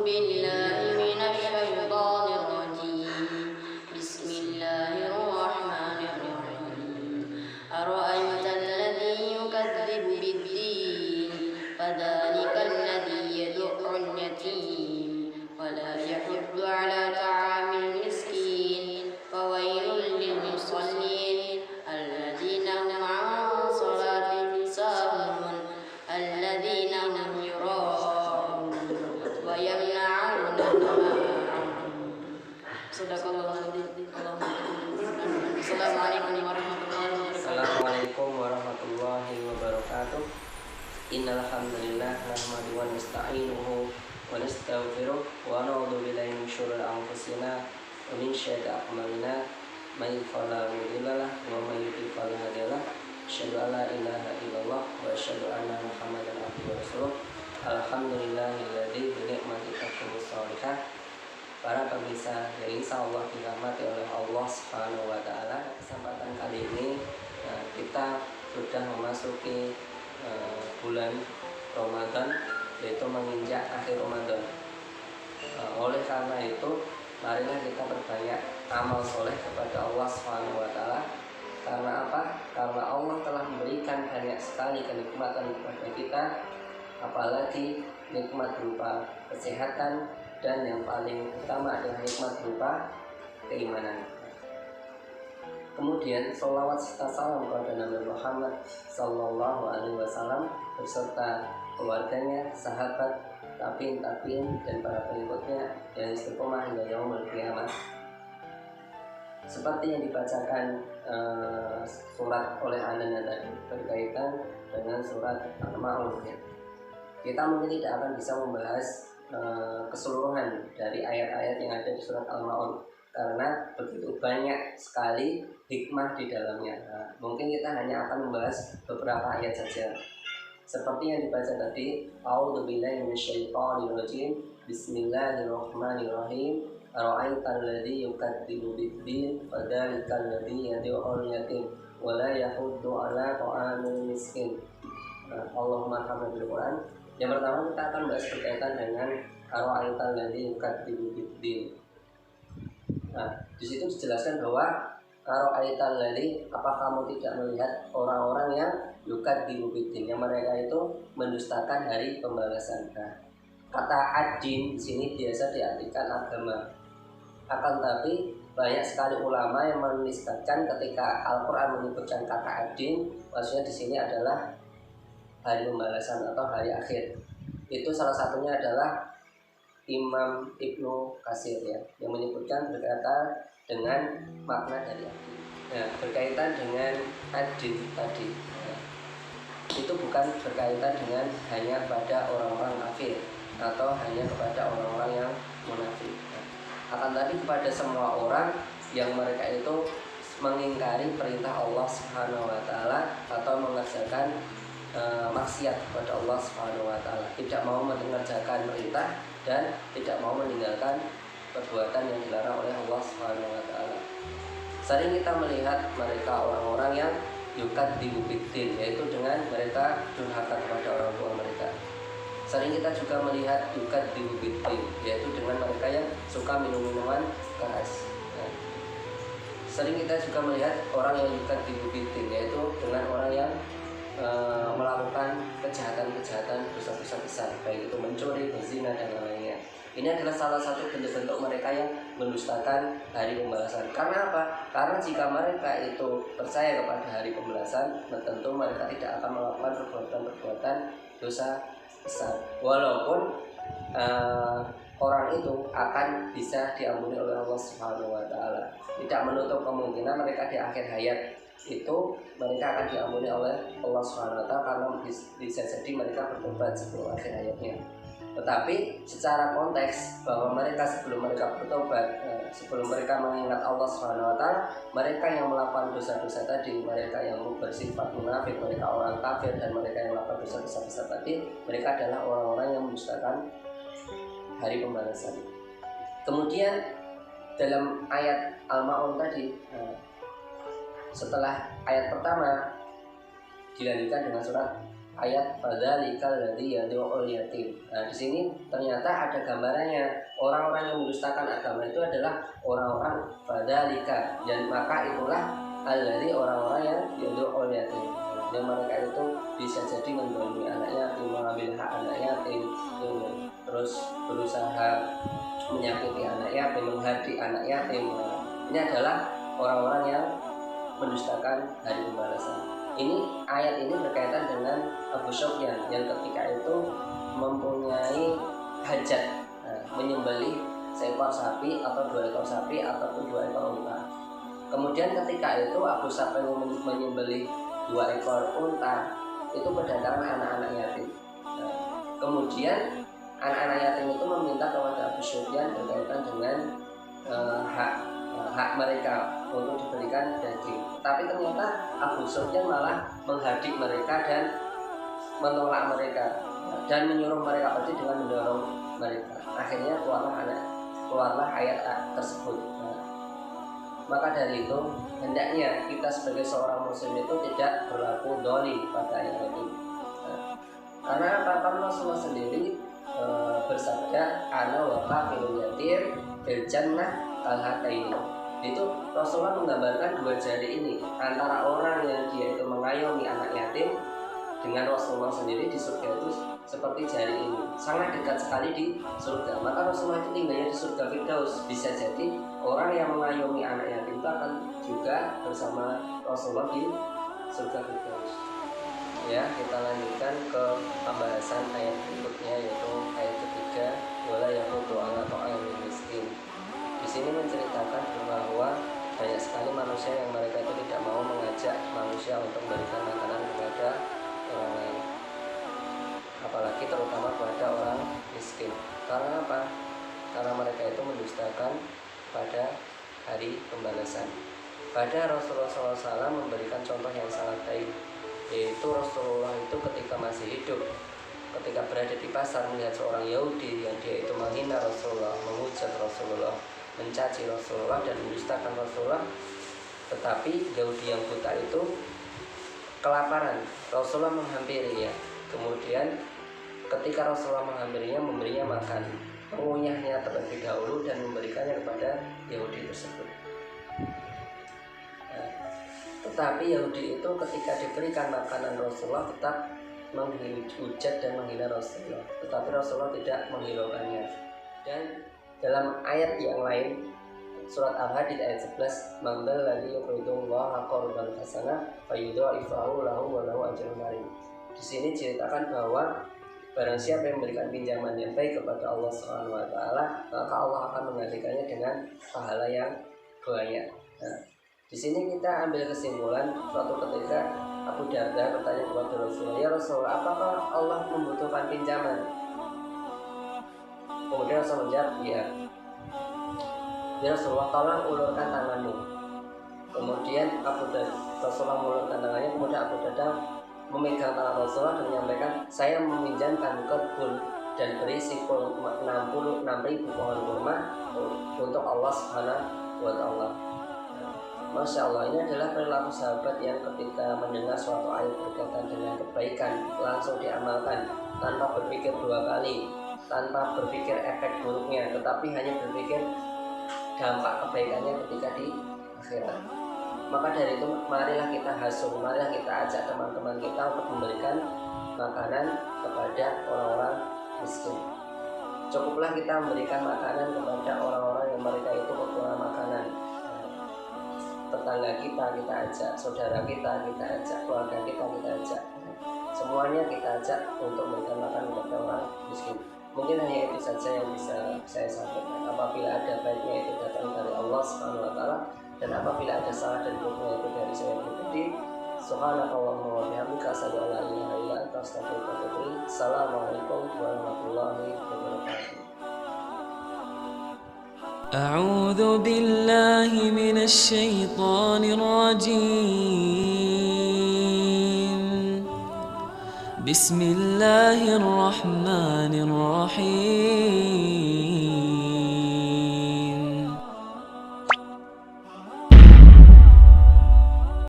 بالله من الشيطان الرجيم بسم الله الرحمن الرحيم أرأيت الذي يكذب بالدين فذلك الذي يدع اليتيم ولا يحض على طعام المسكين فويل للمصلين الذين هم عن صلاتهم ساهون الذين هم يراءون ويمنعون الماعون صدق الله العظيم. Assalamualaikum warahmatullahi wabarakatuh. Assalamualaikum warahmatullahi wabarakatuh. Innal hamdalillah nahmaduhu wa nasta'inuhu wa nastaghfiruh wa na'udzu billahi min syururi anfusina wa min syarri a'malina may fala mudhillalah wa may yudlil fala hadiyalah. Asyhadu an la ilaha illallah wa asyhadu anna Muhammadan abduhu wa rasuluh. Alhamdulillahilladzi bi ni'matihi tatimmu shalihah. Para pemirsa yang insyaallah dirahmati oleh Allah Subhanahu wa taala, kesempatan kali ini kita sudah memasuki bulan Ramadan, yaitu menginjak akhir Ramadan. Oleh karena itu, marilah kita perbanyak amal soleh kepada Allah Subhanahu wa taala. Karena apa? Karena Allah telah memberikan banyak sekali kenikmatan kepada kita, apalagi nikmat berupa kesehatan, dan yang paling utama adalah nikmat berupa keimanan. Kemudian sholawat serta salam kepada Nabi Muhammad Sallallahu Alaihi Wasallam beserta keluarganya, sahabat, tabiin, dan para pengikutnya yang istiqomah hingga yaumul qiyamah. Seperti yang dibacakan surat oleh Anda tadi berkaitan dengan surat Al-Ma'un. Kita mungkin tidak akan bisa membahas keseluruhan dari ayat-ayat yang ada di surat Al-Ma'un karena begitu banyak sekali hikmah di dalamnya. Mungkin kita hanya akan membahas beberapa ayat saja. Seperti yang dibaca tadi, A'udzubillahi minasyaitonir rajim. Bismillahirrahmanirrahim. Ara'aital ladzi yukadzibu biddin fadzalikal ladzi yad'ul yatim wa la yahuddu 'ala ta'amil miskin. Allahumma arhamna bil Quran. Yang pertama kita akan bahas berkaitan dengan ara'aital ladzi yukadzibu biddin. Di situ dijelaskan bahwa ara'aital ladzi, apa kamu tidak melihat orang-orang yang yukadzibu biddin, yang mereka itu mendustakan hari pembalasan. Kata ad-din di sini biasa diartikan agama. Akan tapi banyak sekali ulama yang menisbatkan ketika Al-Qur'an menyebutkan kata ad-din, maksudnya di sini adalah hari pembalasan atau hari akhir. Itu salah satunya adalah Imam Ibnu Katsir yang menyebutkan berkaitan dengan makna dari ad-din. Berkaitan dengan ad-din tadi, itu bukan berkaitan dengan hanya pada orang-orang kafir atau hanya kepada orang-orang yang munafik. Akan tapi kepada semua orang yang mereka itu mengingkari perintah Allah Subhanahu wa taala atau mengerjakan maksiat kepada Allah Subhanahu wa taala, tidak mau mengerjakan perintah dan tidak mau meninggalkan perbuatan yang dilarang oleh Allah Subhanahu wa taala. Sering kita melihat mereka orang-orang yang yukadzibu biddin, yaitu dengan mereka durhaka kepada orang tua mereka. Sering kita juga melihat yukadzibu biddin, yaitu dengan mereka yang suka minum-minuman keras. Sering kita juga melihat orang yang yukadzibu biddin, yaitu dengan orang yang melakukan kejahatan-kejahatan dosa-dosa besar, baik itu mencuri, berzina, dan lainnya. Ini adalah salah satu bentuk-bentuk mereka yang mendustakan hari pembalasan. Karena apa? Karena jika mereka itu percaya kepada hari pembalasan, tentu mereka tidak akan melakukan perbuatan-perbuatan dosa besar. Walaupun orang itu akan bisa diampuni oleh Allah Subhanahu wa taala. Tidak menutup kemungkinan mereka di akhir hayat itu mereka akan diampuni oleh Allah Subhanahu wa taala karena bisa jadi mereka bertobat sebelum akhir hayatnya. Tetapi secara konteks bahwa mereka sebelum mereka bertobat, sebelum mereka mengingat Allah Subhanahu wa taala, mereka yang melakukan dosa-dosa tadi, mereka yang bersifat munafik, mereka orang kafir, dan mereka yang melakukan dosa-dosa besar tadi, mereka adalah orang-orang yang mendustakan hari pembalasan. Kemudian dalam ayat Al-Ma'un tadi, setelah ayat pertama dilanjutkan dengan surat ayat fadzalikal ladzi yad'ul yatim. Nah, di sini ternyata ada gambarannya. Orang-orang yang mendustakan agama itu adalah orang-orang fadzalika, dan maka itulah alladzi orang-orang yang yad'ul yatim. Yang mereka itu bisa jadi mendolimi anak yatim, mengambil hak anak yatim, terus berusaha menyakiti anak yatim, menghardik anak yatim. Ini adalah orang-orang yang mendustakan hari pembalasan. Ini ayat ini berkaitan dengan Abu Sufyan yang ketika itu mempunyai hajat, menyembelih seekor sapi atau 2 ekor sapi ataupun 2 ekor unta. Kemudian ketika itu Abu Sufyan menyembelih 2 ekor unta, itu berdatangan anak-anak yatim. Kemudian anak-anak yatim itu meminta kepada Abu Sufyan berkaitan dengan hak mereka untuk diberikan daging. Tapi ternyata Abu Sufyan malah menghardik mereka dan menolak mereka dan menyuruh mereka pergi dengan mendorong mereka. Akhirnya keluarlah ayat tersebut. Maka dari itu hendaknya kita sebagai seorang muslim itu tidak berlaku dolim pada ayat ini. Karena Rasulullah sendiri bersabda, ana wa kafilul yatim fil jannah kalhataini. Itu Rasulullah menggambarkan 2 jari ini antara orang yang dia itu mengayomi anak yatim dengan Rasulullah sendiri di surga itu seperti jari ini, sangat dekat sekali di surga. Maka Rasulullah itu tinggalnya di surga Firdaus. Bisa jadi orang yang mengayomi anak yatim itu akan juga bersama Rasulullah di surga Firdaus. Ya, kita lanjutkan ke pembahasan ayat berikutnya, yaitu ayat ketiga, wala yaqutu ala ta'amil miskin. Di sini menceritakan bahwa banyak sekali manusia yang mereka itu tidak mau mengajak manusia untuk memberikan makanan kepada orang lain, apalagi terutama kepada orang miskin. Karena apa? Karena mereka itu mendustakan pada hari pembalasan. Pada Rasulullah SAW memberikan contoh yang sangat baik, yaitu Rasulullah itu ketika masih hidup, ketika berada di pasar melihat seorang Yahudi yang dia itu menghina Rasulullah, menghujat Rasulullah, mencaci Rasulullah dan mendustakan Rasulullah. Tetapi Yahudi yang buta itu kelaparan, Rasulullah menghampirinya. Kemudian ketika Rasulullah menghampirinya, memberinya makan, mengunyahnya terlebih dahulu dan memberikannya kepada Yahudi tersebut. Tetapi Yahudi itu ketika diberikan makanan Rasulullah tetap menghujat dan menghina Rasulullah. Tetapi Rasulullah tidak menghiraukannya. Dan dalam ayat yang lain, surat Al-Hadid ayat 11, man dzalladzi yuqridullaha qardan hasanah fayudha'ifahu lahu wa lahu ajrun karim. Di sini ceritakan bahwa barang siapa yang memberikan pinjaman yang baik kepada Allah Subhanahu wa taala, maka Allah akan menggantikannya dengan pahala yang banyak. Nah, di sini kita ambil kesimpulan, suatu ketika Abu Darda bertanya kepada Rasulullah, ya Rasulullah, apakah Allah membutuhkan pinjaman? Kemudian Rasulullah menjawab, iya. Ya Rasulullah, tolong ulurkan tanganmu. Kemudian Rasulullah mengulurkan tangannya, kemudian Abu Darda memegang tangan Rasulullah dan menyampaikan, saya meminjamkan kebun dan berisi 66.000 pohon kurma untuk Allah Subhanahu wa taala. Masya Allah, ini adalah perilaku sahabat yang ketika mendengar suatu ayat berkaitan dengan kebaikan langsung diamalkan tanpa berpikir 2 kali, tanpa berpikir efek buruknya, tetapi hanya berpikir dampak kebaikannya ketika di akhirat. Maka dari itu marilah kita hasuh, marilah kita ajak teman-teman kita untuk memberikan makanan kepada orang-orang miskin. Cukuplah kita memberikan makanan kepada orang-orang yang mereka itu kekurangan makanan. Tetangga kita ajak, saudara kita ajak, keluarga kita ajak. Semuanya kita ajak untuk memberikan makanan kepada orang miskin. Mungkin hanya itu saja yang bisa saya sampaikan. Apabila ada baiknya itu datang dari Allah Subhanahu wa taala, dan apabila ada salah dan buruknya itu dari saya pribadi. Subhanakallahumma wa bihamdika asyhadu an la ilaha illa anta astaghfiruka wa atubu ilaik. Assalamualaikum warahmatullahi wabarakatuh. أعوذ بالله من الشيطان الرجيم. بسم الله الرحمن الرحيم.